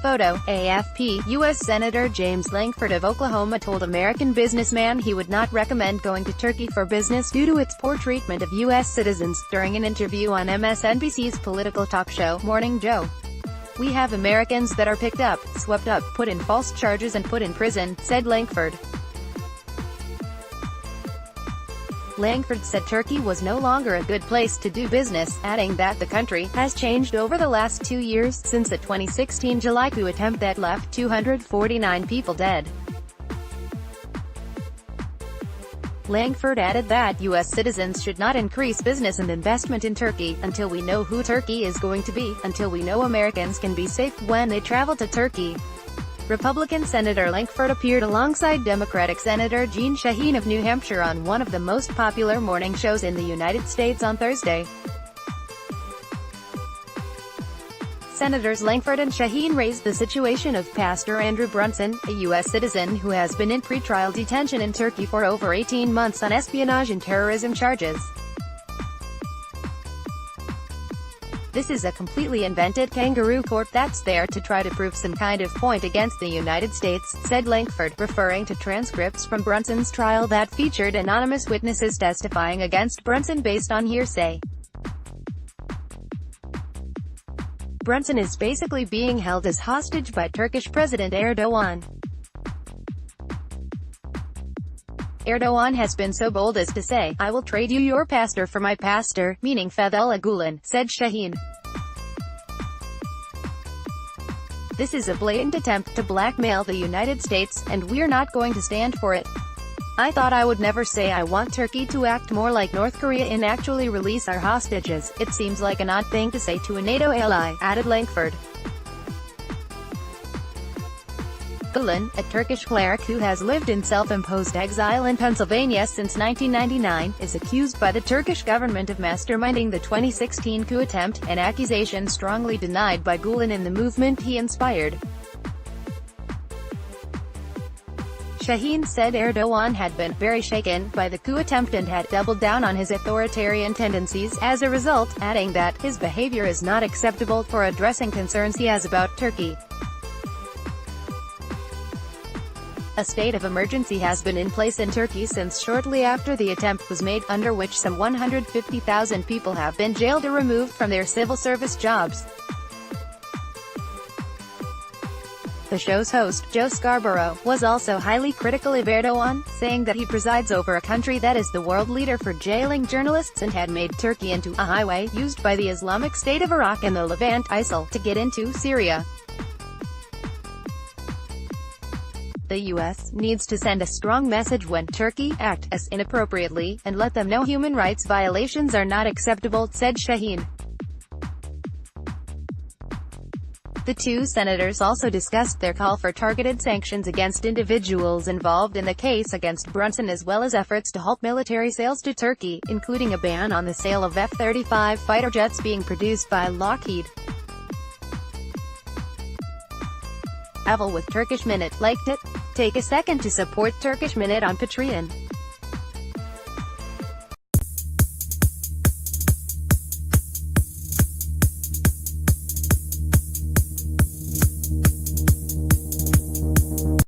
Photo, AFP. U.S. Senator James Lankford of Oklahoma told American businessman he would not recommend going to Turkey for business due to its poor treatment of U.S. citizens, during an interview on MSNBC's political talk show, Morning Joe. "We have Americans that are picked up, swept up, put in false charges and put in prison," said Lankford. Lankford said Turkey was no longer a good place to do business, adding that the country has changed over the last 2 years, since the 2016 July coup attempt that left 249 people dead. Lankford added that U.S. citizens should not increase business and investment in Turkey, until we know who Turkey is going to be, until we know Americans can be safe when they travel to Turkey. Republican Senator Lankford appeared alongside Democratic Senator Jeanne Shaheen of New Hampshire on one of the most popular morning shows in the United States on Thursday. Senators Lankford and Shaheen raised the situation of Pastor Andrew Brunson, a U.S. citizen who has been in pretrial detention in Turkey for over 18 months on espionage and terrorism charges. "This is a completely invented kangaroo court that's there to try to prove some kind of point against the United States," said Lankford, referring to transcripts from Brunson's trial that featured anonymous witnesses testifying against Brunson based on hearsay. "Brunson is basically being held as hostage by Turkish President Erdogan. Erdogan has been so bold as to say, 'I will trade you your pastor for my pastor,' meaning Fethullah Gulen," said Shaheen. "This is a blatant attempt to blackmail the United States, and we're not going to stand for it. I thought I would never say I want Turkey to act more like North Korea and actually release our hostages. It seems like an odd thing to say to a NATO ally," added Lankford. Gulen, a Turkish cleric who has lived in self-imposed exile in Pennsylvania since 1999, is accused by the Turkish government of masterminding the 2016 coup attempt, an accusation strongly denied by Gulen in the movement he inspired. Shaheen said Erdogan had been very shaken by the coup attempt and had doubled down on his authoritarian tendencies as a result, adding that his behavior is not acceptable for addressing concerns he has about Turkey. A state of emergency has been in place in Turkey since shortly after the attempt was made, under which some 150,000 people have been jailed or removed from their civil service jobs. The show's host, Joe Scarborough, was also highly critical of Erdogan, saying that he presides over a country that is the world leader for jailing journalists and had made Turkey into a highway used by the Islamic State of Iraq and the Levant ISIL to get into Syria. "The U.S. needs to send a strong message when Turkey acts inappropriately, and let them know human rights violations are not acceptable," said Shaheen. The two senators also discussed their call for targeted sanctions against individuals involved in the case against Brunson, as well as efforts to halt military sales to Turkey, including a ban on the sale of F-35 fighter jets being produced by Lockheed. Travel with Turkish Minute. Liked it? Take a second to support Turkish Minute on Patreon.